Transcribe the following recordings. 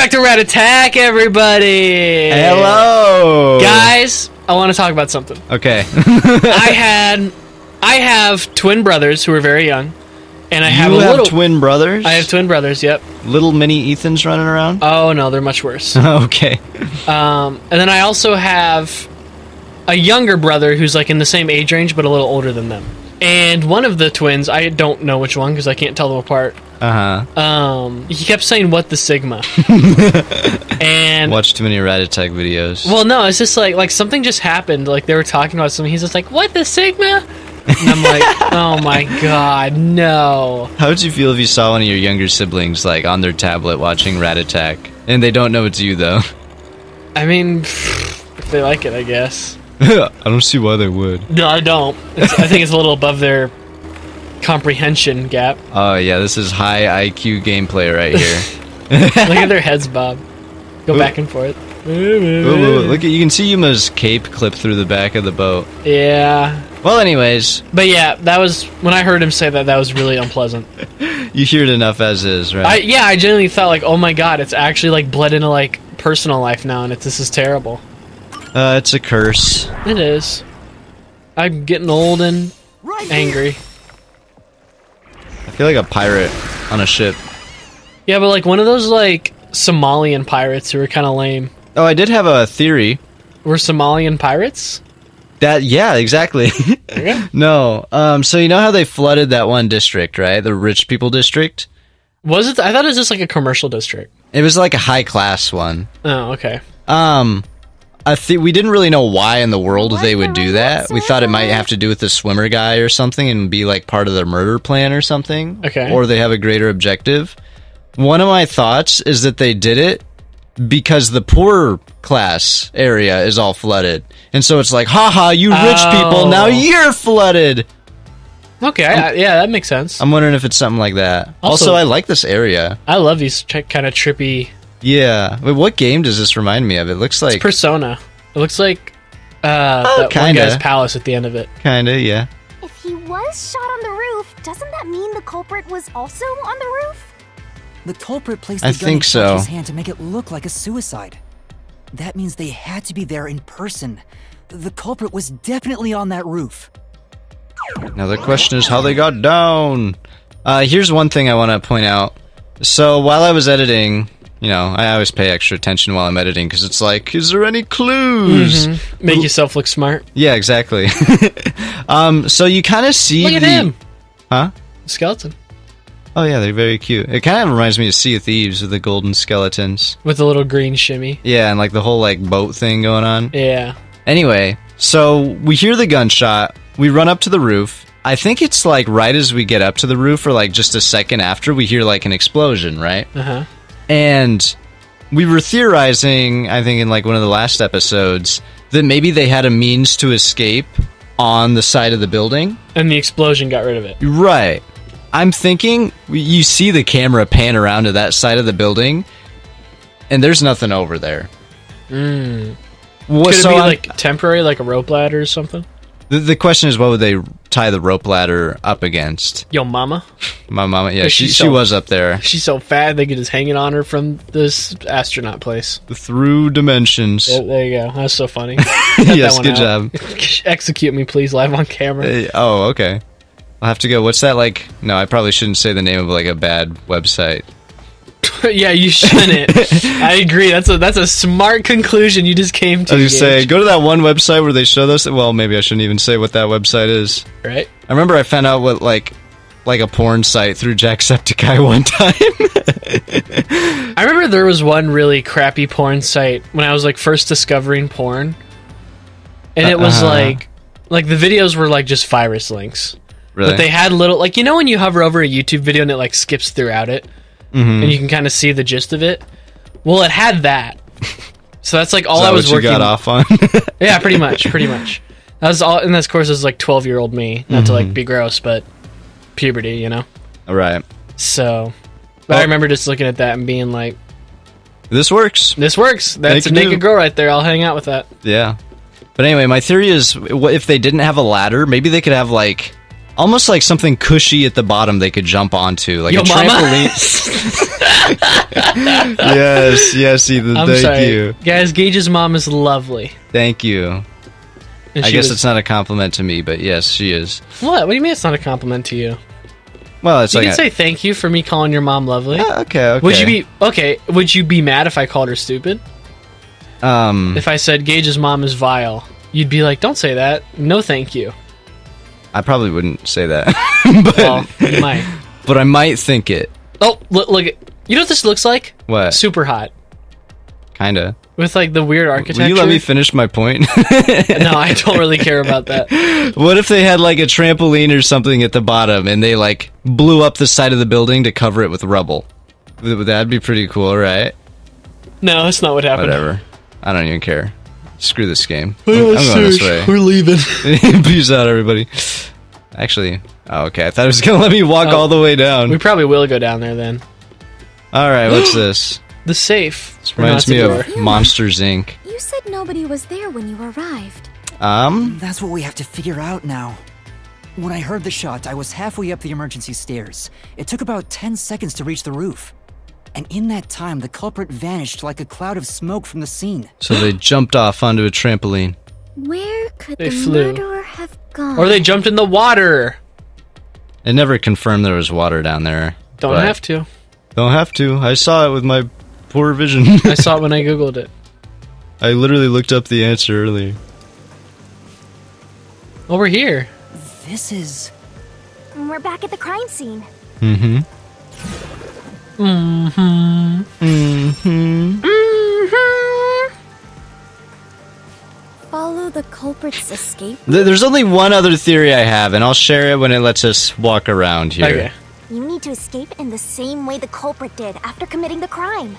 back to RatAttack, everybody! Hello! Guys, I want to talk about something. Okay. I have twin brothers who are very young, and I have twin brothers? I have twin brothers, yep. Little mini Ethans running around? Oh, no, they're much worse. Okay. And then I also have a younger brother who's like in the same age range, but a little older than them. And one of the twins, I don't know which one because I can't tell them apart. He kept saying, "What the Sigma?" And watch too many RatAttack videos. Well, no, it's just like something just happened. Like they were talking about something. He's just like, "What the Sigma?" And I'm like, "Oh my god, no!" How would you feel if you saw one of your younger siblings like on their tablet watching RatAttack, and they don't know it's you though? I mean, if they like it, I guess. I don't see why they would. No, I don't. I think it's a little above their comprehension gap. Oh yeah, this is high IQ gameplay right here. Look at their heads bob. Go back and forth. Look at, you can see Yuma's cape clip through the back of the boat. Yeah. Well, anyways. But yeah, that was when I heard him say that. That was really unpleasant. You hear it enough as is, right? I genuinely thought like, oh my god, it's actually like bled into like personal life now, and this is terrible. It's a curse. It is. I'm getting old and angry. I feel like a pirate on a ship. Yeah, but like one of those like Somalian pirates who are kind of lame. Oh, I did have a theory. We're Somalian pirates? Yeah, exactly. Okay. No. So you know how they flooded that one district, right? The rich people district? Was it? I thought it was just like a commercial district. It was like a high class one. Oh, okay. We didn't really know why in the world they would do that. We thought it might have to do with the swimmer guy or something and be like part of their murder plan or something. Okay. Or they have a greater objective. One of my thoughts is that they did it because the poor class area is all flooded. And so it's like, haha, you rich people, now you're flooded. Okay, yeah, that makes sense. I'm wondering if it's something like that. Also, I like this area. I love these kind of trippy... Yeah. Wait, what game does this remind me of? It looks like... It's Persona. It looks like that one guy's palace at the end of it. Kinda, yeah. If he was shot on the roof, doesn't that mean the culprit was also on the roof? The culprit placed the gun in Josh's hand to make it look like a suicide. That means they had to be there in person. The culprit was definitely on that roof. Now the question is how they got down. Here's one thing I want to point out. So while I was editing... You know, I always pay extra attention while I'm editing because it's like, is there any clues? Mm-hmm. Make yourself look smart. Yeah, exactly. So you kind of see Look at him! Huh? Skeleton. Oh yeah, they're very cute. It kind of reminds me of Sea of Thieves with the golden skeletons. With the little green shimmy. Yeah, and like the whole like boat thing going on. Yeah. Anyway, so we hear the gunshot. We run up to the roof. I think it's like right as we get up to the roof or like just a second after we hear like an explosion, right? Uh-huh. And we were theorizing, I think in like one of the last episodes, that maybe they had a means to escape on the side of the building. And the explosion got rid of it. Right. I'm thinking, you see the camera pan around to that side of the building, and there's nothing over there. Could it be like temporary, like a rope ladder or something? The question is, what would they tie the rope ladder up against? Yo, mama? My mama, yeah, she was up there. She's so fat, they could just hang it on her from this astronaut place. Through dimensions. There you go. That's so funny. Yes, good job. Execute me, please, live on camera. Oh, okay. I'll have to go. What's that like? No, I probably shouldn't say the name of like a bad website. Yeah, you shouldn't. I agree. That's a smart conclusion you just came to. I was just say, go to that one website where they show those. Well, maybe I shouldn't even say what that website is. Right. I remember I found out what like a porn site through Jacksepticeye one time. I remember there was one really crappy porn site when I was like first discovering porn, and it was like the videos were like just virus links. Really? But they had little, like, you know when you hover over a YouTube video and it like skips throughout it? And you can kind of see the gist of it. Well, it had that, so that's like all I was working. You got off on? Yeah, pretty much. That was all, and of course, it was like 12-year-old me. Not to like be gross, but puberty, you know. All right. So, but I remember just looking at that and being like, "This works. This works. That's a naked girl right there. I'll hang out with that." Yeah. But anyway, my theory is, if they didn't have a ladder, maybe they could have like. Almost like something cushy at the bottom they could jump onto, like a trampoline. Yes, Ethan. Thank you. Guys, Gage's mom is lovely. Thank you. I guess it's not a compliment to me, but yes, she is. What? What do you mean it's not a compliment to you? Well, it's you can say thank you for me calling your mom lovely. Okay. Would you be mad if I called her stupid? If I said Gage's mom is vile, you'd be like, don't say that. No, thank you. I probably wouldn't say that. But, well, you might. But I might think it. Oh, look. You know what this looks like? What? Super hot. Kinda. With like the weird architecture. Will you let me finish my point? No, I don't really care about that. What if they had like a trampoline or something at the bottom and they like blew up the side of the building to cover it with rubble? That'd be pretty cool, right? No, that's not what happened. Whatever. I don't even care. Screw this game. I'm going this way. We're leaving. Peace out, everybody. Actually, okay. I thought it was going to let me walk all the way down. We probably will go down there then. Alright, what's this? The safe. This reminds me of Monsters, Inc. You said nobody was there when you arrived. That's what we have to figure out now. When I heard the shot, I was halfway up the emergency stairs. It took about 10 seconds to reach the roof. And in that time, the culprit vanished like a cloud of smoke from the scene. So they jumped off onto a trampoline. Where could they the flew. murderer have gone? Or they jumped in the water. It never confirmed there was water down there. Don't have to. Don't have to. I saw it with my poor vision. I saw it when I googled it. I literally looked up the answer earlier. Oh, we're here. This is... We're back at the crime scene. Mm-hmm. Mm-hmm. Mm-hmm. Mm-hmm. Follow the culprit's escape. There's only one other theory I have, and I'll share it when it lets us walk around here. Okay. You need to escape in the same way the culprit did after committing the crime.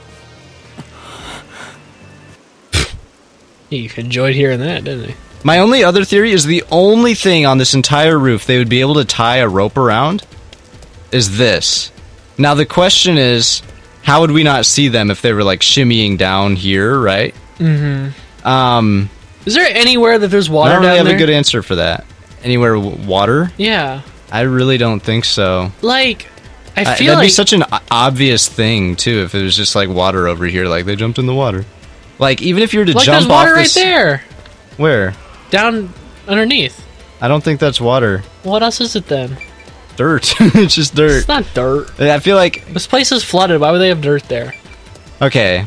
He enjoyed hearing that, didn't he? My only other theory is the only thing on this entire roof they would be able to tie a rope around is this. Now the question is, how would we not see them if they were like shimmying down here, right? Mm-hmm. Is there anywhere that there's water down there? I don't really have a good answer for that. Anywhere water? Yeah. I really don't think so. Like, I feel that'd like... be such an obvious thing, too, if it was just like water over here, like they jumped in the water. Like, even if you were to jump off there's water right there! Where? Down underneath. I don't think that's water. What else is it then? Dirt. It's just dirt. It's not dirt. I feel like... This place is flooded. Why would they have dirt there? Okay.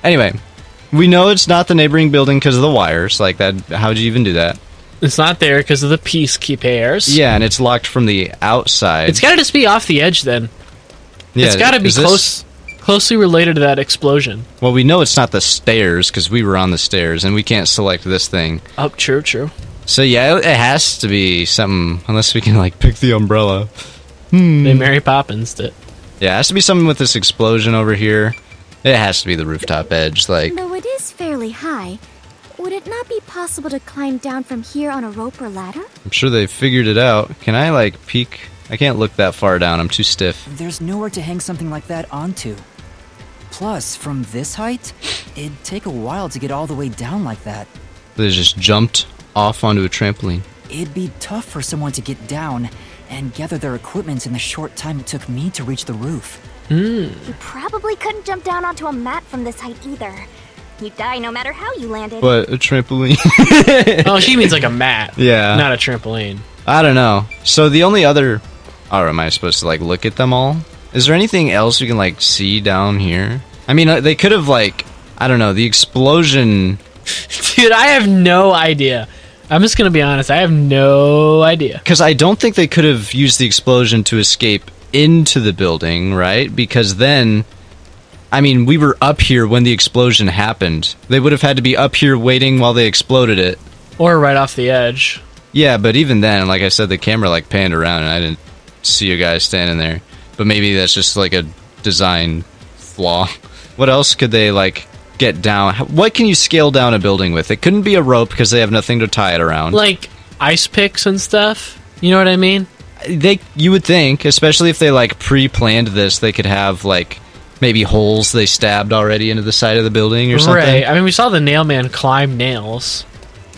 Anyway, we know it's not the neighboring building because of the wires. Like, that. How'd you even do that? It's not there because of the peacekeepers. Yeah, and it's locked from the outside. It's got to just be off the edge then. Yeah, it's got to be closely related to that explosion. Well, we know it's not the stairs because we were on the stairs and we can't select this thing. Oh, true. So yeah, it has to be something, unless we can like pick the umbrella. They Mary Poppins it. Yeah, it has to be something with this explosion over here. It has to be the rooftop edge, like... Though it is fairly high, would it not be possible to climb down from here on a rope or ladder? I'm sure they figured it out. Can I like peek? I can't look that far down, I'm too stiff. There's nowhere to hang something like that onto. Plus, from this height, it'd take a while to get all the way down like that. They just jumped off onto a trampoline. It'd be tough for someone to get down and gather their equipment in the short time it took me to reach the roof. You probably couldn't jump down onto a mat from this height either. You'd die no matter how you landed. What, a trampoline? Oh, she means like a mat. Yeah. Not a trampoline. I don't know. So the only other... Or am I supposed to like look at them all? Is there anything else we can like see down here? I mean, they could have like... I don't know, the explosion... Dude, I have no idea. I'm just gonna be honest, I have no idea. Because I don't think they could have used the explosion to escape into the building, right? Because then... I mean, we were up here when the explosion happened. They would have had to be up here waiting while they exploded it. Or right off the edge. Yeah, but even then, like I said, the camera like panned around and I didn't see a guy standing there. But maybe that's just like a design flaw. What else could they like get down? What can you scale down a building with? It couldn't be a rope because they have nothing to tie it around. Like ice picks and stuff? You know what I mean? You would think, especially if they like pre-planned this, they could have like maybe holes they stabbed already into the side of the building or something. Right. I mean, we saw the nail man climb nails.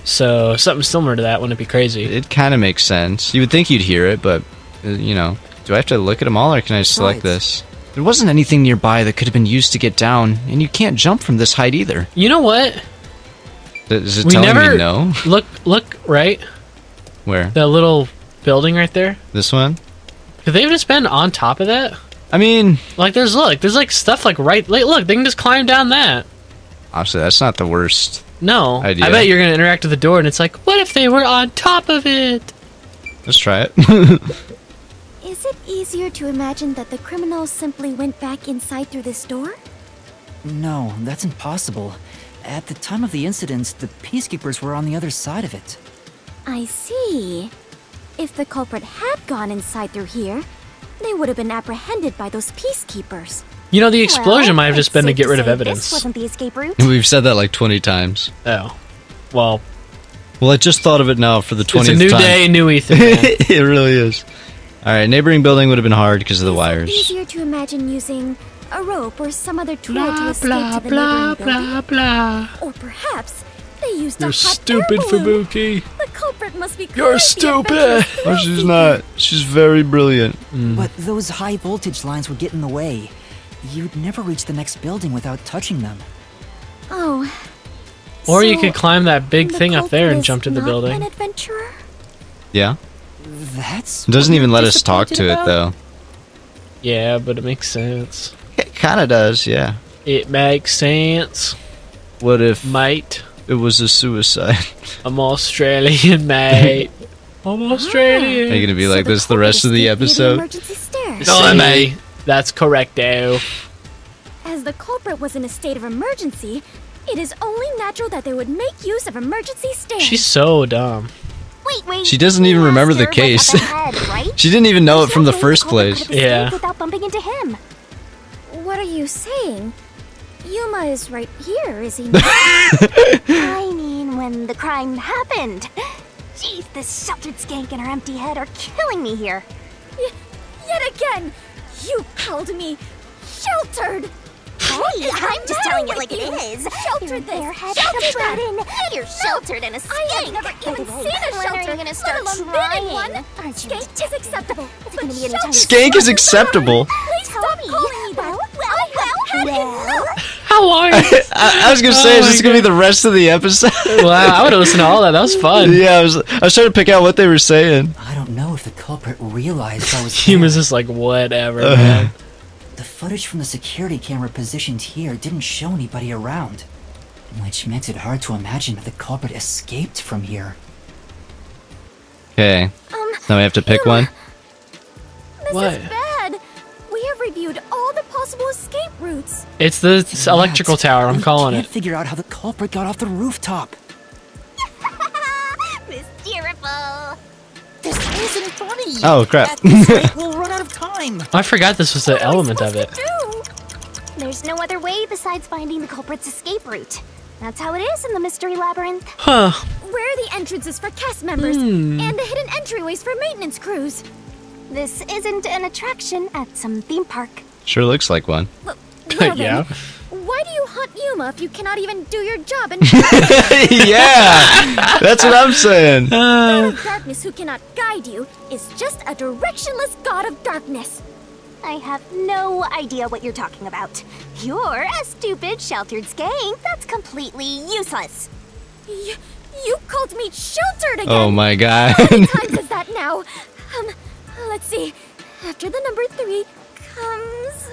So something similar to that wouldn't it be crazy? It kind of makes sense. You would think you'd hear it, but, you know, do I have to look at them all or can I just select this? There wasn't anything nearby that could have been used to get down, and you can't jump from this height either. You know what? Is it telling me no? Look, right? Where? That little building right there? This one? Could they have just been on top of that? I mean... Like, there's like stuff like right... Like, look, they can just climb down that. Honestly, that's not the worst No. idea. I bet you're going to interact with the door, and it's like, what if they were on top of it? Let's try it. Is it easier to imagine that the criminals simply went back inside through this door? No, that's impossible. At the time of the incident, the peacekeepers were on the other side of it. I see. If the culprit had gone inside through here, they would have been apprehended by those peacekeepers. You know, the explosion might have just been to safe get rid of say evidence. This wasn't the escape route. We've said that like 20 times. Oh. Well, I just thought of it now for the 20th time. it's a new day, new Ethan. Man. It really is. Alright, neighboring building would have been hard because of the wires. Is it easier to imagine using a rope or some other tool to Blah, escape blah, to the blah, neighboring building? blah, blah. Or perhaps they used You're a hot stupid, air balloon. Fubuki. The culprit must be You're crazy stupid. adventurous Oh, she's thrill-seeker. not. She's very brilliant. But those high voltage lines would get in the way. You'd never reach the next building without touching them. Oh. Or you so could climb that big the thing up there culprit and is jump to the not building. An adventurer? Yeah? That's... It doesn't what even you're let us talk to disappointed it, about? though. Yeah, but it makes sense. It kind of does, yeah. It makes sense, What if mate. it was a suicide? I'm Australian, mate. I'm Australian. Are you gonna be So like the this the culprit rest of the escaped via episode? emergency stairs. No, mate. That's correct, though. As the culprit was in a state of emergency, it is only natural that they would make use of emergency stairs. She's so dumb. Wait. She doesn't even remember the Master was case. up ahead, right? She didn't even know it from the There's no way first culprit place. could have escaped Yeah. Without bumping into him. What are you saying? Yuma is right here, is he not? I mean, when the crime happened. Jeez, this sheltered skank and her empty head are killing me here. Yet again, you called me sheltered. Hey, I'm just telling it like it is. Sheltered this, sheltered that. You're sheltered in a skank. I have never even seen a shelter, gonna start let alone been in one. Aren't you? Skank is acceptable. But gonna be any time Skank is acceptable. Please stop calling me that. Well. How long? I was gonna say, Oh is my this gonna be the rest of the episode? Wow, I would have listened to all that. That was fun. Yeah, I was trying to pick out what they were saying. I don't know if the culprit realized I was Human's there. just like, whatever, man. The footage from the security camera positioned here didn't show anybody around. Which makes it hard to imagine that the culprit escaped from here. Okay. Now we have to pick one. This What? is bad. We have reviewed all the possible escape routes. It's the electrical Matt, tower. I'm we calling can't it. figure out how the culprit got off the rooftop. Mysterious. This isn't funny. Oh, crap. At this rate, we'll run out of time. I forgot this was the element of it. There's no other way besides finding the culprit's escape route. That's how it is in the mystery labyrinth. Huh. Where are the entrances for cast members Hmm. and the hidden entryways for maintenance crews? This isn't an attraction at some theme park. Sure looks like one. Well, then, Yeah. why do you hunt Yuma if you cannot even do your job and Yeah, that's what I'm saying. God of darkness who cannot guide you is just a directionless god of darkness? I have no idea what you're talking about. You're a stupid, sheltered skank that's completely useless. You called me sheltered again! Oh my god. How many times is that now? Let's see. After the number 3 comes...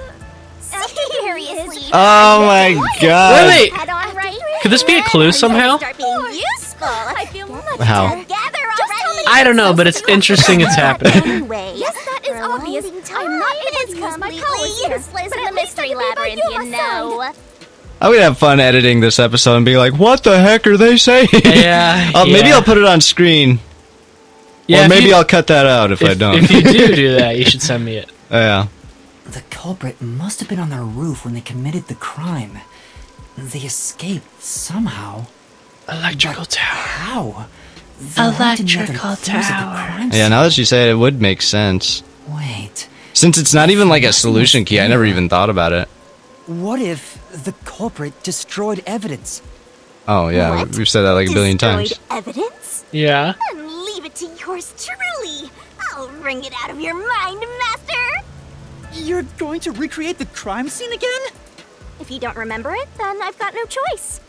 Seriously? Oh my god. Wait. Head on right. Could this be a clue somehow? Start being useful. I feel much How? together already. I don't know, but it's interesting it's happening. Anyway, yes, that is obvious. I'm not able to use my powers here, but at least I can be by Yuma's side. I'm gonna have fun editing this episode and be like, what the heck are they saying? Yeah, Maybe yeah. I'll put it on screen. Yeah, Or if maybe you- I'll cut that out if I don't. If you do that, you should send me it. Yeah. The culprit must have been on their roof when they committed the crime. They escaped somehow. Electrical tower. How? There weren't any other Electrical clues at the tower. crime Yeah, scene. now that you say it, it would make sense. Wait. Since it's not even like a solution key, I never even thought about it. What if the culprit destroyed evidence? Oh yeah, What? we've said that like a billion times. Destroyed evidence? Yeah. And leave it to yours truly. I'll wring it out of your mind, Master. You're going to recreate the crime scene again? If you don't remember it, then I've got no choice.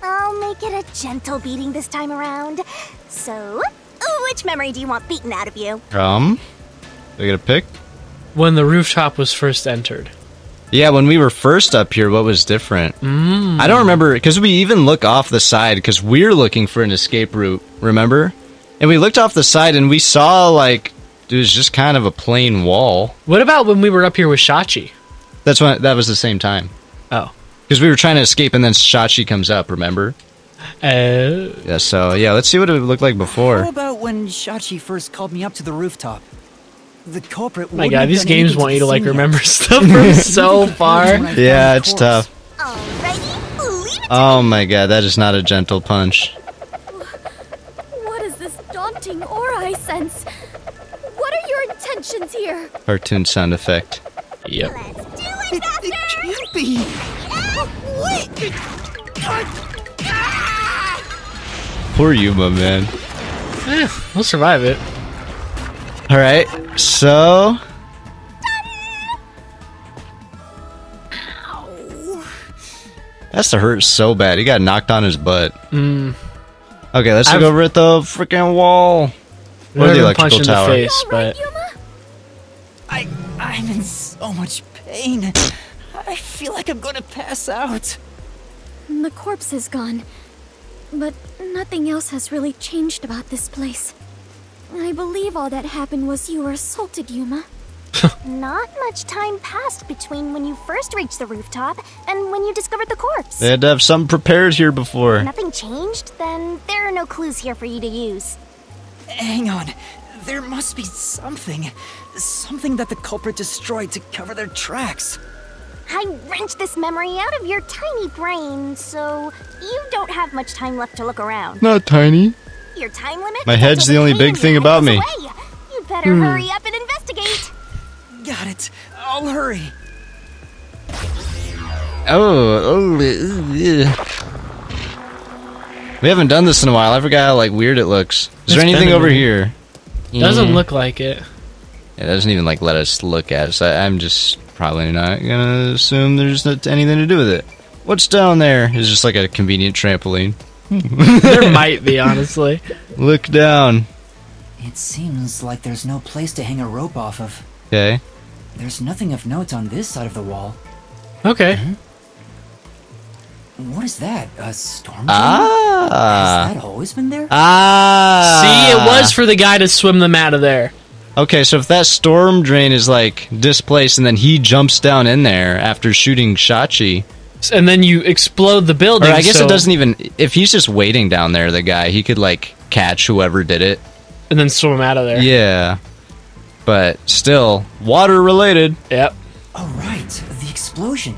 I'll make it a gentle beating this time around. So, which memory do you want beaten out of you? Do I get a pick? When the rooftop was first entered. Yeah, when we were first up here, what was different? I don't remember, because we even look off the side, because we're looking for an escape route, remember? And we looked off the side, and we saw, like, it was just kind of a plain wall. What about when we were up here with Shachi? That was the same time. Oh. Because we were trying to escape, and then Shachi comes up, remember? Yeah, so, yeah, let's see what it looked like before. How about when Shachi first called me up to the rooftop? The culprit. My God, these games want you to, like, remember stuff from so far. Yeah, it's tough. Alrighty, leave it. Oh my God, that is not a gentle punch. What is this daunting aura I sense? What are your intentions here? Cartoon sound effect. Yep. Let's do it, It can't be. Poor Yuma, man. We'll survive it. Alright, so... That's to hurt so bad. He got knocked on his butt. Okay, let's look over at the freaking wall. Or the electrical tower. In the face, but... I'm in so much pain. I feel like I'm gonna pass out. The corpse is gone, but nothing else has really changed about this place. I believe all that happened was you were assaulted, Yuma. Not much time passed between when you first reached the rooftop and when you discovered the corpse. They had to have something prepared here before. Nothing changed? Then there are no clues here for you to use. Hang on. There must be something. Something that the culprit destroyed to cover their tracks. I wrenched this memory out of your tiny brain, so you don't have much time left to look around. Not tiny. Your time limit? My head's the only big thing about me. You better hurry up and investigate. Got it. I'll hurry. We haven't done this in a while. I forgot how, like, weird it looks. Is there anything over here? Doesn't look like it. It doesn't even, like, let us look at it, so I'm just probably not gonna assume there's not anything to do with it. What's down there? It's just like a convenient trampoline. There might be, honestly. Look down. It seems like there's no place to hang a rope off of. Okay. There's nothing of note on this side of the wall. Okay. What is that? A storm drain? Ah. Has that always been there? Ah. See, it was for the guy to swim them out of there. Okay, so if that storm drain is, like, displaced and then he jumps down in there after shooting Shachi... And then you explode the building. Or I guess it doesn't even... If he's just waiting down there, the guy, he could, like, catch whoever did it. And then swim out of there. Yeah. But still, water-related. Yep. Oh, right. The explosion.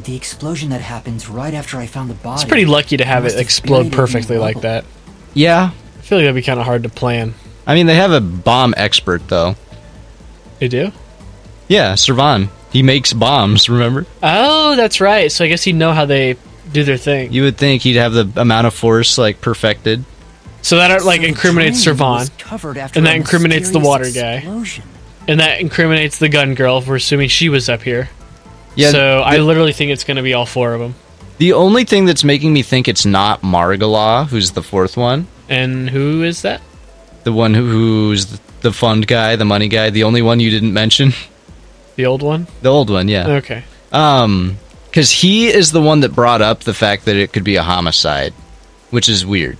The explosion that happened right after I found the body. It's pretty lucky to have it explode perfectly like that. Yeah. I feel like that'd be kind of hard to plan. I mean, they have a bomb expert, though. They do? Yeah, Servan. He makes bombs, remember? Oh, that's right. So I guess he'd know how they do their thing. You would think he'd have the amount of force, like, perfected. So that, like, incriminates Servan. And that incriminates the water guy. And that incriminates the gun girl, if we're assuming she was up here. Yeah. So I literally think it's going to be all four of them. The only thing that's making me think it's not Margala, who's the fourth one. And who is that? The one who's the fund guy, the money guy, the only one you didn't mention. The old one? The old one, yeah. Okay. Because he is the one that brought up the fact that it could be a homicide, which is weird,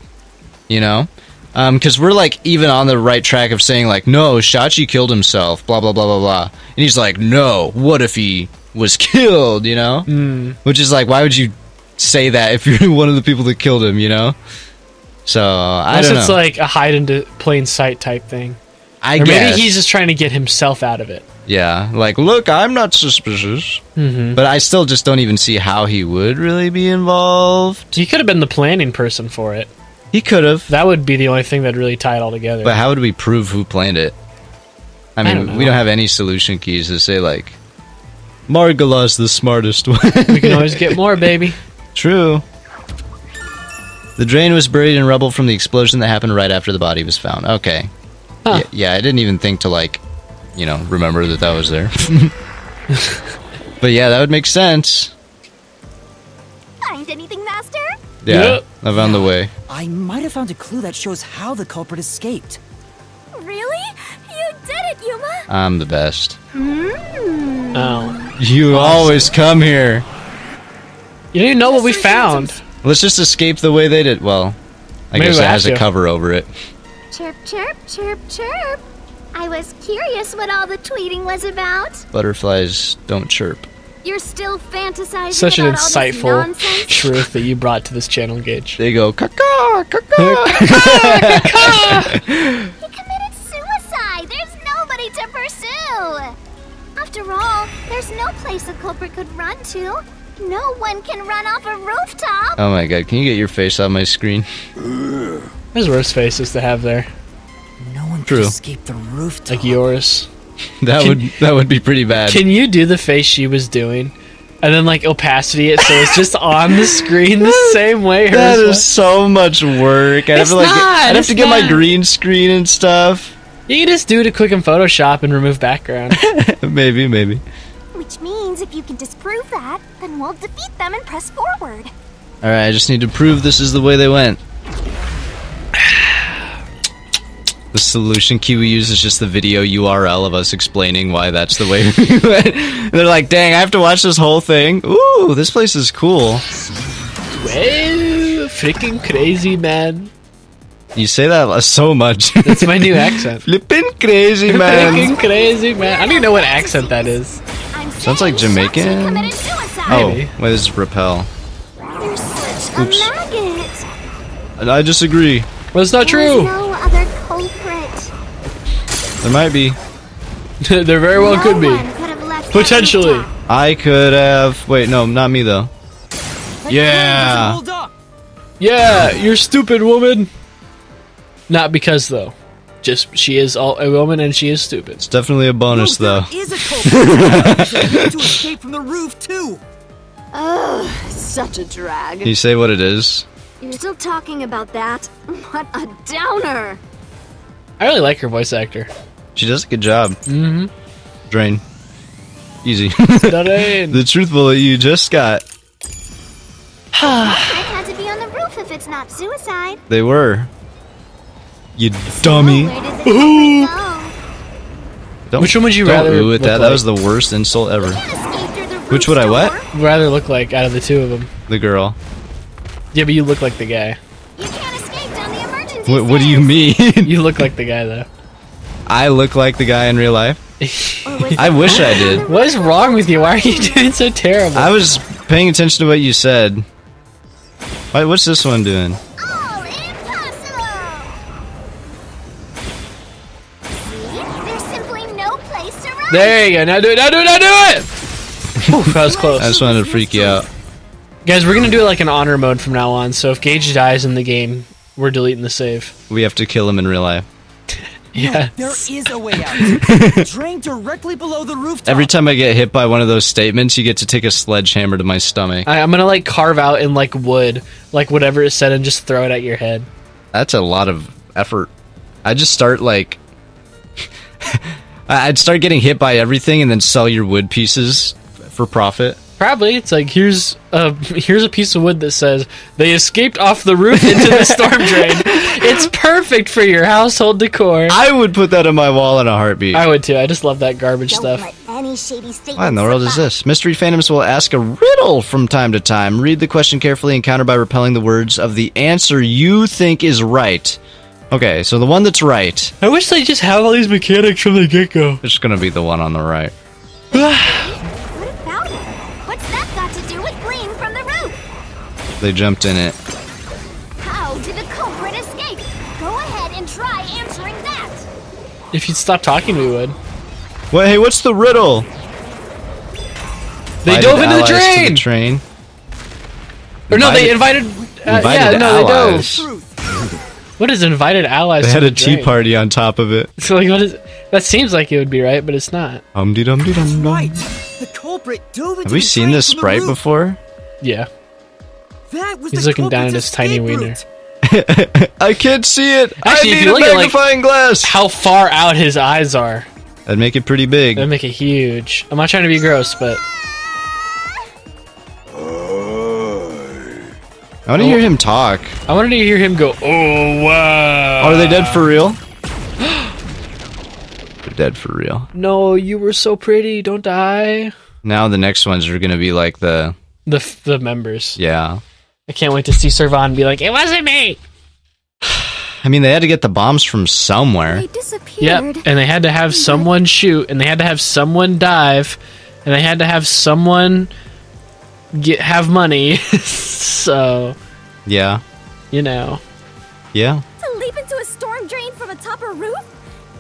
you know? Because we're, like, even on the right track of saying, like, no, Shachi killed himself, blah, blah, blah, blah, blah. And he's like, no, what if he was killed, you know? Which is like, why would you say that if you're one of the people that killed him, you know? So, I don't know. It's like a hide into plain sight type thing. I guess. Maybe he's just trying to get himself out of it. Yeah, like, look, I'm not suspicious. But I still just don't even see how he would really be involved. He could have been the planning person for it. He could have. That would be the only thing that'd really tie it all together. But how would we prove who planned it? I mean, we don't have any solution keys to say, like, Margala's the smartest one. We can always get more, baby. True. The drain was buried in rubble from the explosion that happened right after the body was found. Okay. Huh. Yeah, I didn't even think to, like, you know, remember that was there. But yeah, that would make sense. Find anything, Master? Yeah, Yep. I found the way. I might have found a clue that shows how the culprit escaped. Really? You did it, Yuma! I'm the best. Oh. You always come here. You don't even know what we found. Let's just escape the way they did. Well, I Maybe guess we'll it has have a to. cover over it. Chirp, chirp, chirp, chirp. I was curious what all the tweeting was about. Butterflies don't chirp. You're still fantasizing Such an about all this insightful nonsense? truth that you brought to this channel, Gage. They go, caca, caca. He committed suicide. There's nobody to pursue. After all, there's no place a culprit could run to. No one can run off a rooftop. Oh my god, can you get your face on my screen? There's worse faces to have there. No one True. could escape the rooftop. Like yours. That would be pretty bad. Can you do the face she was doing? And then, like, opacity it so it's just on the screen the same way hers That was? is so much work. I'd have It's to, like, not, I'd have it's to get my not. green screen and stuff. You can just do it quick in Photoshop and remove background. Maybe. Which means if you can disprove that, then we'll defeat them and press forward. Alright, I just need to prove this is the way they went. The solution key we use is just the video URL of us explaining why that's the way we went. And they're like, dang, I have to watch this whole thing? Ooh, this place is cool. Well, freaking crazy, man. You say that so much. That's my new accent. Flippin' crazy, man. Freaking crazy, man. I don't even know what accent that is. Sounds like Jamaican. She committed suicide. Oh, Maybe. wait, this is repel. You're such Oops. a maggot. And I disagree. Well, it's not There's true. no other culprit. There might be. There very well could No be. one could have left that Potentially. rooftop. I could have. Wait, no, not me though. Yeah. Hold up. Yeah, you're stupid, woman. Not because, though. Just, she is a woman and she is stupid. It's definitely a bonus though. There is a culprit. to escape from the roof too. Such a drag. Can you say what it is? You're still talking about that? What a downer. I really like her voice actor. She does a good job. Mm-hmm. Drain. Easy. Darn. The truth bullet you just got. I had to be on the roof if it's not suicide. They were. You dummy. Where did the culprit go? Don't, Which one would you don't rather ooh at look that. That like? was the worst insult ever. Can't escape through the roof Which would I door. what? Rather look like out of the two of them. The girl. Yeah, but you look like the guy. You can't escape down the emergency What do you stairs. mean? You look like the guy, though. I look like the guy in real life? Or was I it wish I on did. the What is roof? wrong with you? Why are you doing so terrible? I was paying attention to what you said. What's this one doing? All impossible. See? There's simply no place to run. There you go. Now do it. Now do it. Now do it. Oof, that was close. I just wanted to freak you out. Guys, we're going to do it like an honor mode from now on. So if Gage dies in the game, we're deleting the save. We have to kill him in real life. Yeah. There is a way out. Drain directly below the rooftop. Every time I get hit by one of those statements, you get to take a sledgehammer to my stomach. I'm going to like carve out in like wood, like whatever it said, and just throw it at your head. That's a lot of effort. I'd just start like... I'd start getting hit by everything and then sell your wood pieces for profit. Probably. It's like, here's a piece of wood that says, they escaped off the roof into the storm drain. It's perfect for your household decor. I would put that on my wall in a heartbeat. I would too. I just love that garbage Don't stuff. let any shady statements What in the world is survive. this? Mystery Phantoms will ask a riddle from time to time. Read the question carefully and counter by repelling the words of the answer you think is right. Okay, so the one that's right I wish they just have all these mechanics from the get-go. is going to be the one on the right. What about it? What's that got to do with gleam from the roof? They jumped in it. How did the culprit escape? Go ahead and try answering that. If you'd stop talking, we would. Wait, hey, what's the riddle? They Invited dove into the allies to train! the train. Or no, they invited... yeah, no, allies. they dove. What is invited allies They to had the a tea train? party on top of it. So like, what is... That seems like it would be right, but it's not. Dum-de-dum-de-dum-dum. Right. The culprit dove into Have we the seen train this from the sprite roof. before? Yeah. That was He's the looking down at culprit's his tiny escape wiener. route. I can't see it. Actually, I if need you a look at, like, magnifying glass. How far out his eyes are. That'd make it pretty big. That'd make it huge. I'm not trying to be gross, but I want to hear him talk. I wanted to hear him go, oh, wow. Are they dead for real? They're dead for real. No, you were so pretty. Don't die. Now the next ones are going to be like the members. Yeah. I can't wait to see Servan be like, it wasn't me. I mean, they had to get the bombs from somewhere. They disappeared. Yep, and they had to have someone shoot, and they had to have someone dive, and they had to have someone have money. So, yeah, you know, yeah. To leap into a storm drain from atop a roof?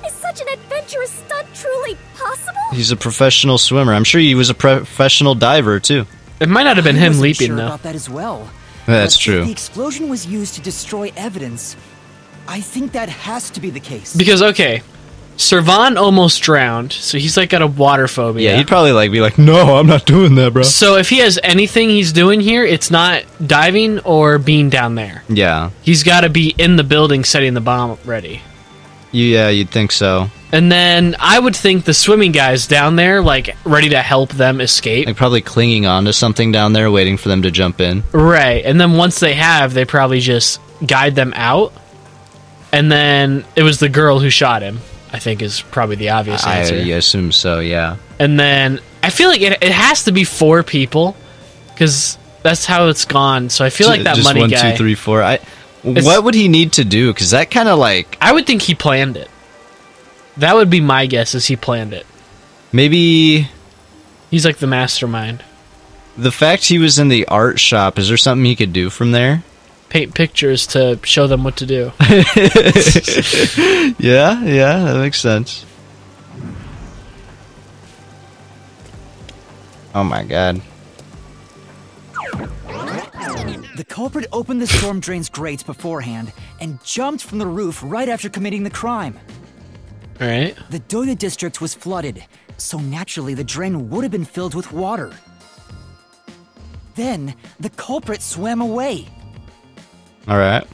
Is such an adventurous stunt truly possible? He's a professional swimmer. I'm sure he was a professional diver too. It might not have been him leaping sure though. About that as well. That's But true. If the explosion was used to destroy evidence, I think that has to be the case. Because okay, Servan almost drowned, so he's like got a water phobia. Yeah, he'd probably like be like, "No, I'm not doing that, bro." So if he has anything he's doing here, it's not diving or being down there. Yeah. He's got to be in the building setting the bomb ready. Yeah, you'd think so. And then I would think the swimming guy's down there, like, ready to help them escape. Like probably clinging onto something down there, waiting for them to jump in. Right. And then once they have, they probably just guide them out. And then it was the girl who shot him, I think is probably the obvious answer. I assume so, yeah. And then I feel like it has to be 4 people, because that's how it's gone. So I feel like that just money 1, guy... 2, 3, 4. What would he need to do? Because that kind of like... I would think he planned it. That would be my guess, is he planned it. Maybe... He's like the mastermind. The fact he was in the art shop, is there something he could do from there? Paint pictures to show them what to do. Yeah, that makes sense. Oh my god. The culprit opened the storm drain's grate beforehand and jumped from the roof right after committing the crime. Alright. The Doya district was flooded, so naturally the drain would have been filled with water. Then, the culprit swam away. Alright.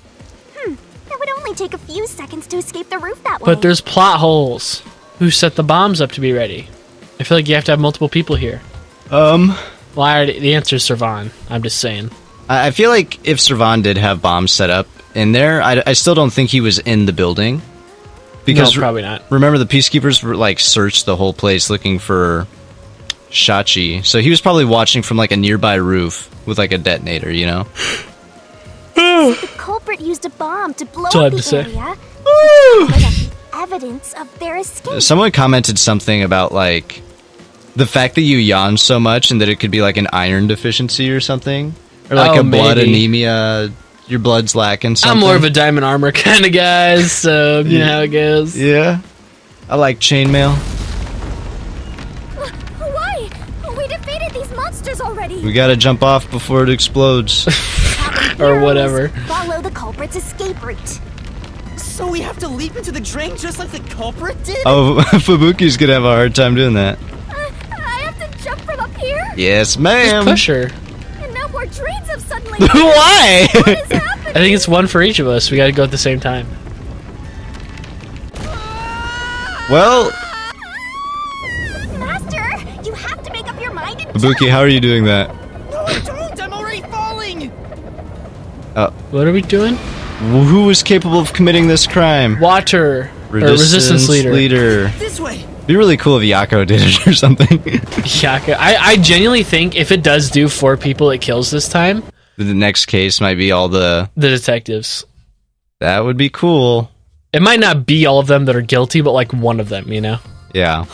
It would only take a few seconds to escape the roof that way. But there's plot holes. Who set the bombs up to be ready? I feel like you have to have multiple people here. Well, the answer is Servan. I'm just saying. I feel like if Servan did have bombs set up in there, I still don't think he was in the building. Because no, probably not. Remember, the peacekeepers were like searched the whole place looking for Shachi, so he was probably watching from like a nearby roof with like a detonator, you know? The culprit used a bomb to blow That's all I up have the to say. area. Without the evidence of their escape. Someone commented something about like the fact that you yawn so much and that it could be like an iron deficiency or something, or like a blood maybe. anemia. Your blood's lacking something. I'm more of a diamond armor kind of guy, so you know how it goes. Yeah, I like chainmail. Why? We defeated these monsters already. We gotta jump off before it explodes. Or whatever. Follow the culprit's escape route. So we have to leap into the drain just like the culprit did? Oh, Fubuki's gonna have a hard time doing that. I have to jump from up here? Yes, Just ma'am. push her. And now more drains have suddenly... Why? What is happening? I think it's one for each of us. We gotta go at the same time. Well, Master, you have to make up your mind and Fubuki, how are you doing that? No, I don't! I'm already falling! What are we doing? Who was capable of committing this crime? Water. Or resistance leader. This way! It'd be really cool if Yako did it or something. Yaka. I genuinely think if it does do 4 people it kills this time, The next case might be all the... detectives. That would be cool. It might not be all of them that are guilty, but like one of them, you know? Yeah.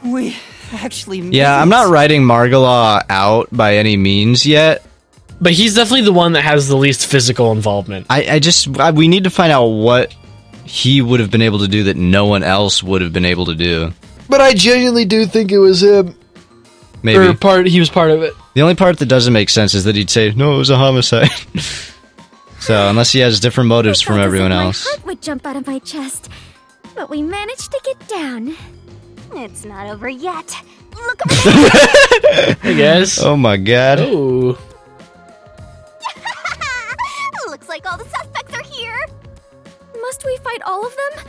We actually made Yeah, I'm it. not writing Margala out by any means yet. But he's definitely the one that has the least physical involvement. We need to find out what he would have been able to do that no one else would have been able to do. But I genuinely do think it was him. Maybe. Or he was part of it. The only part that doesn't make sense is that he'd say, no, it was a homicide. So, unless he has different motives from everyone else. My heart would jump out of my chest. But we managed to get down. It's not over yet. Look over there. Hey guys. Oh my god. Oh. Looks like all the suspects are here. Must we fight all of them?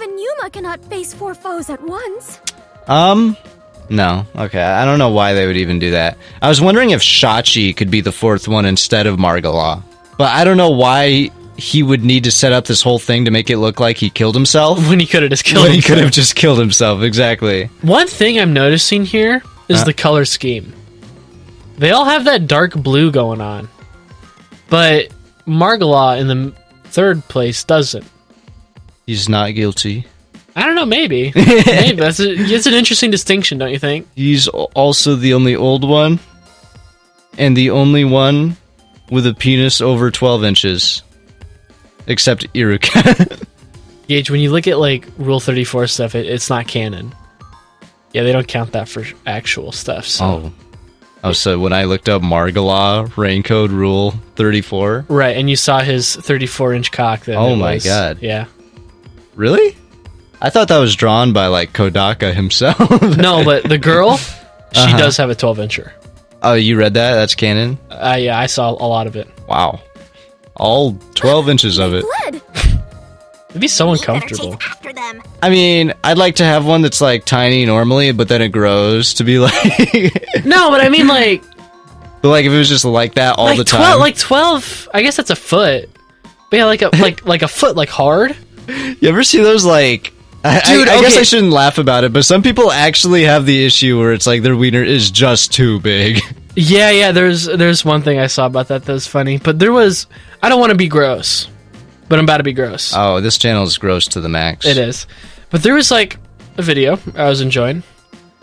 Even Yuma cannot face 4 foes at once. No. Okay, I don't know why they would even do that. I was wondering if Shachi could be the 4th one instead of Margala. But I don't know why he would need to set up this whole thing to make it look like he killed himself. When he could have just killed himself. When he could have just killed himself, exactly. One thing I'm noticing here is the color scheme. They all have that dark blue going on. But Margala in the 3rd place doesn't. He's not guilty. I don't know, maybe. Maybe. It's an interesting distinction, don't you think? He's also the only old one. And the only one with a penis over 12 inches. Except Iruka. Gage, when you look at, like, Rule 34 stuff, it's not canon. Yeah, they don't count that for actual stuff, so... Oh, so when I looked up Margala, raincode Rule 34... Right, and you saw his 34-inch cock. Then oh my god. Yeah. Really? I thought that was drawn by, like, Kodaka himself. No, but the girl, she does have a 12-incher. Oh, you read that? That's canon? Yeah, I saw a lot of it. Wow. All 12 inches of it. Blood. It'd be so We better uncomfortable. chase after them. I mean, I'd like to have one that's, like, tiny normally, but then it grows to be, like... No, but I mean, like... But, like, if it was just like that all the time... 12, I guess that's a foot. But yeah, like a foot, like, hard. You ever see those, like... Dude, I guess I shouldn't laugh about it, but some people actually have the issue where it's like their wiener is just too big. Yeah, there's one thing I saw about that was funny. But there was... I don't want to be gross, but I'm about to be gross. Oh, this channel is gross to the max. It is. But there was, like, a video I was enjoying.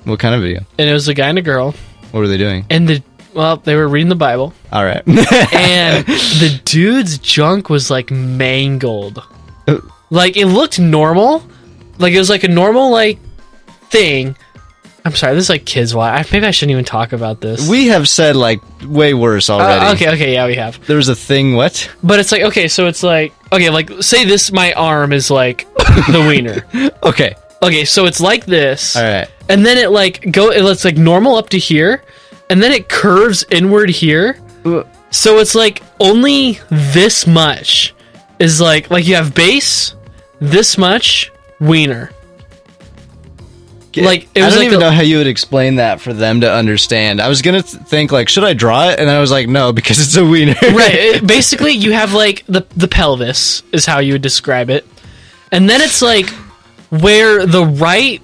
What kind of video? And it was a guy and a girl. What were they doing? And they were reading the Bible. All right. And the dude's junk was, like, mangled. Like, it looked normal. Like, it was, like, a normal, like, thing. I'm sorry, this is, like, kids' watch. Maybe I shouldn't even talk about this. We have said, like, way worse already. Okay, yeah, we have. There was a thing, what? But it's like, okay, so it's like... Okay, like, say this, my arm is, like, the wiener. Okay. Okay, so it's like this. All right. And then it, like, it's, like, normal up to here. And then it curves inward here. So it's, like, only this much is, like you have base, this much... wiener. Like, it was I don't even know how you would explain that for them to understand. I was gonna think, like, should I draw it? And I was like, no, because it's a wiener. Right. Basically, you have, like, the pelvis is how you would describe it. And then it's, like, where the right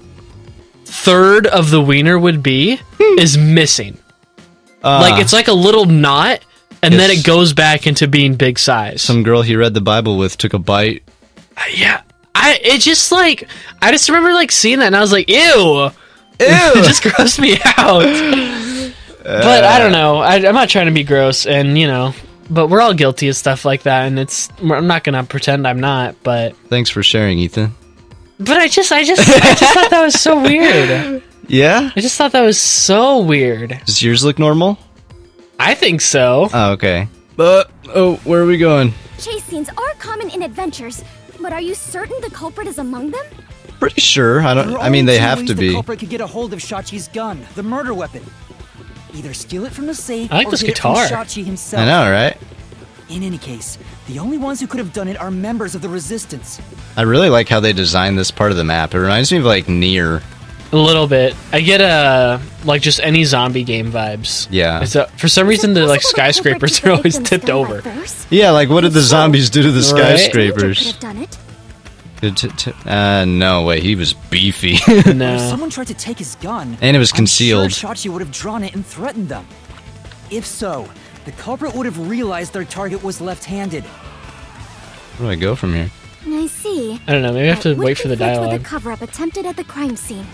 third of the wiener would be is missing. Like, it's like a little knot, and then it goes back into being big size. Some girl he read the Bible with took a bite. Yeah. I just remember, like, seeing that, and I was like, ew! It just grossed me out. But I don't know. I'm not trying to be gross, and, you know, but we're all guilty of stuff like that, and I'm not gonna pretend I'm not, but... Thanks for sharing, Ethan. But I just thought that was so weird. Yeah? I just thought that was so weird. Does yours look normal? I think so. Oh, okay. But, where are we going? Chase scenes are common in adventures, but are you certain the culprit is among them? Pretty sure. I mean, they have to be. The culprit could get a hold of Shachi's gun, the murder weapon. Either steal it from the safe I like or this get guitar. it from Shachi himself. I know, right? In any case, the only ones who could have done it are members of the Resistance. I really like how they designed this part of the map. It reminds me of, like, Nier. A little bit. I get like just any zombie game vibes. Yeah. For some reason, the, like, skyscrapers are always tipped over. Yeah, like, what did the zombies do to the Right? skyscrapers? No way, he was beefy. If No. someone tried to take his gun, And it was I'm concealed. sure Shachi would have drawn it and threatened them. If so, the culprit would have realized their target was left-handed. Where do I go from here? I see. I don't know. Maybe I have to That would wait for the conflict dialogue. With a cover-up attempted at the crime scene.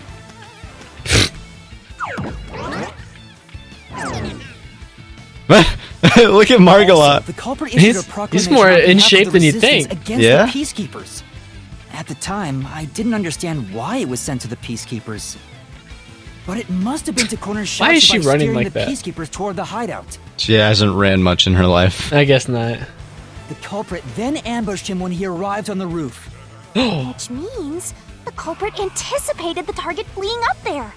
Look at Margala. Also, the culprit issued He's a proclamation more on in behalf of shape the than you'd Resistance think. Against Yeah? the Peacekeepers. At the time, I didn't understand why it was sent to the Peacekeepers. But it must have been to corner Shachi Why is she by running steering like the that? Peacekeepers toward the hideout. She hasn't ran much in her life. I guess not. The culprit then ambushed him when he arrived on the roof. Which means the culprit anticipated the target fleeing up there.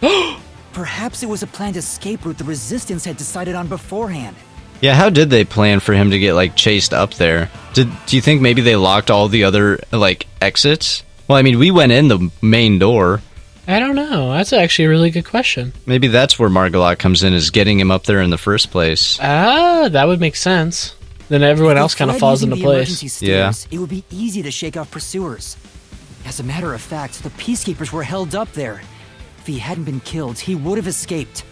Perhaps it was a planned escape route the Resistance had decided on beforehand. Yeah, how did they plan for him to get, like, chased up there? Do you think maybe they locked all the other, like, exits? Well, I mean, we went in the main door. I don't know. That's actually a really good question. Maybe that's where Margolot comes in, is getting him up there in the first place. Ah, that would make sense. Then everyone else kind of falls into place. Stairs, it would be easy to shake off pursuers. As a matter of fact, the peacekeepers were held up there. If he hadn't been killed, he would have escaped.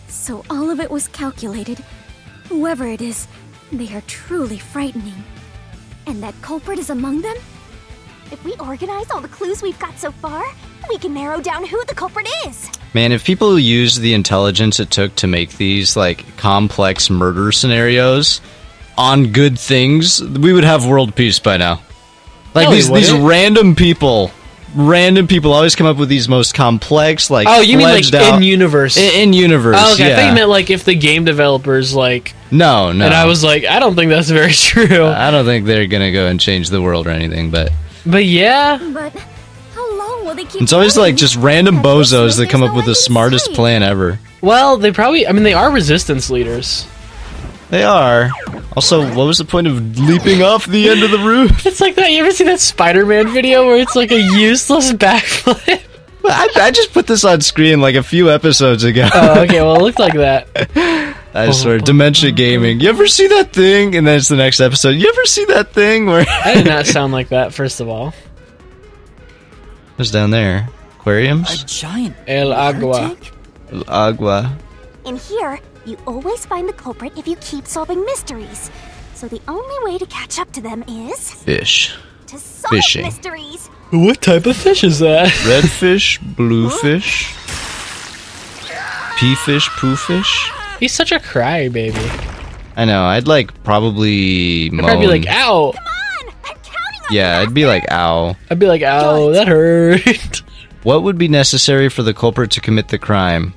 So all of it was calculated. Whoever it is, they are truly frightening. And that culprit is among them? If we organize all the clues we've got so far, we can narrow down who the culprit is. Man, if people used the intelligence it took to make these, like, complex murder scenarios on good things, we would have world peace by now. Like, No, these random people always come up with these most complex, like, Oh, you mean like out- in-universe? In-universe, Oh, okay. yeah. I thought you meant like if the game developers, like... No. And I was like, I don't think that's very true. I don't think they're gonna go and change the world or anything, but yeah. But how long will they keep it's always going? like just random At this bozos rate, that there's come up no with way the to smartest escape. plan ever. Well, they probably... I mean, they are resistance leaders. They are. Also, what was the point of leaping off the end of the roof? It's like that. You ever see that Spider-Man video where it's like a useless backflip? I just put this on screen like a few episodes ago. Oh, okay. Well, it looked like that. I swear, Dementia Gaming. You ever see that thing? And then it's the next episode. You ever see that thing where... I did not sound like that, first of all. What's down there? Aquariums? A giant El Agua. tank? Agua. In here, you always find the culprit if you keep solving mysteries. So the only way to catch up to them is Fish. to solve Fishing. mysteries. What type of fish is that? Red fish, blue fish, pea fish, poo fish. He's such a crybaby. I know, I'd like probably I'd moan. probably be like, ow. Come on, I'm counting on Yeah, you. I'd be like, ow. I'd be like, ow, that hurt. What would be necessary for the culprit to commit the crime?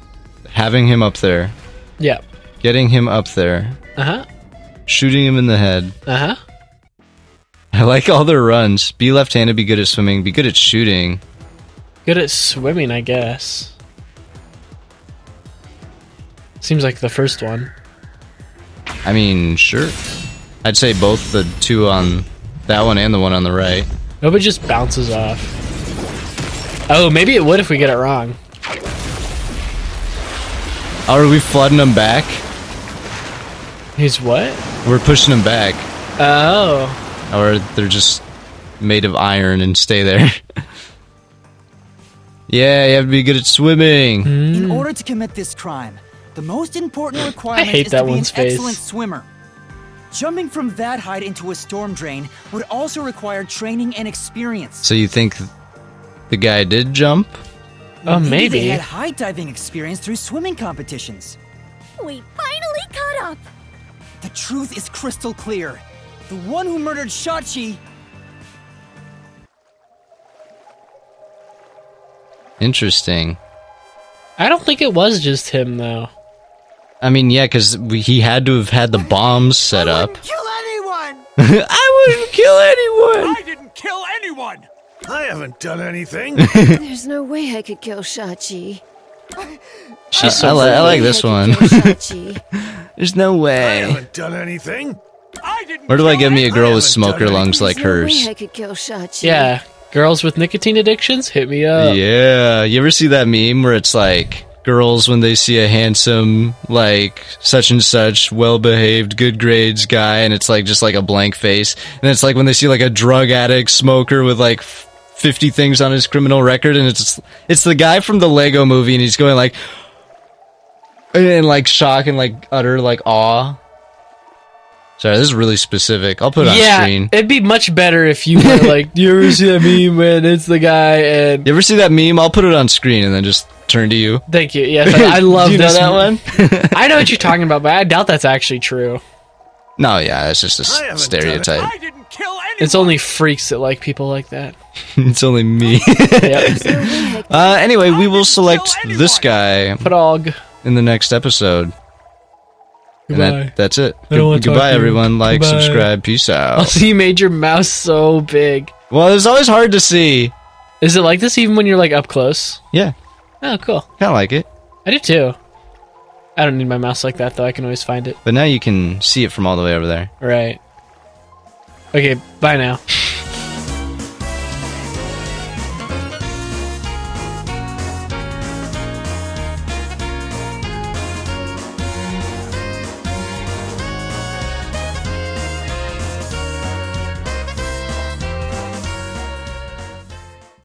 Having him up there. Yeah. Getting him up there. Uh-huh. Shooting him in the head. Uh-huh. I like all their runs. Be left-handed, be good at swimming, be good at shooting. Good at swimming, I guess. Seems like the first one. I mean, sure. I'd say both the two on that one and the one on the right. Nope, it just bounces off. Oh, maybe it would if we get it wrong. Oh, are we flooding them back? He's what? We're pushing them back. Oh. Or they're just made of iron and stay there. Yeah, you have to be good at swimming. In order to commit this crime, the most important requirement hate is that to be an one's face. excellent swimmer. Jumping from that height into a storm drain would also require training and experience. So you think the guy did jump? Oh, Maybe maybe. they had high diving experience through swimming competitions. We finally caught up. The truth is crystal clear. The one who murdered Shachi. Interesting. I don't think it was just him, though. I mean, yeah, because he had to have had the bombs set up. Kill anyone! I wouldn't kill anyone! I didn't kill anyone! I haven't done anything. There's no way I could kill Shachi. She's I so like I this could one. kill Shachi. There's no I way. haven't done anything. I didn't. Where do I kill get me a girl with I haven't smoker done lungs like There's no hers? way I could kill Shachi. Yeah. Girls with nicotine addictions, hit me up. Yeah, you ever see that meme where it's like girls when they see a handsome, like such and such, well-behaved, good grades guy, and it's like just like a blank face, and it's like when they see like a drug addict smoker with like 50 things on his criminal record, and it's the guy from the Lego movie, and he's going like in like shock and like utter like awe. Sorry, this is really specific. I'll put it on screen. It'd be much better if you were like, do you ever see that meme when it's the guy and... You ever see that meme? I'll put it on screen and then just turn to you. Thank you. Yes, I love Do you know this that one? I know what you're talking about, but I doubt that's actually true. No, yeah, it's just I a haven't stereotype. Done it. I didn't kill anyone. It's only freaks that like people like that. It's only me. Yep. Anyway, we will select this guy Prog. in the next episode. And Goodbye. that's it. I don't wanna talk Goodbye, to you. everyone. Like, Goodbye. subscribe. Peace out. Also, you made your mouse so big. Well, it's always hard to see. Is it like this even when you're like up close? Yeah, Oh, cool. kind of like it. I do too. I don't need my mouse like that though. I can always find it. But now you can see it from all the way over there. Right. Okay, bye now.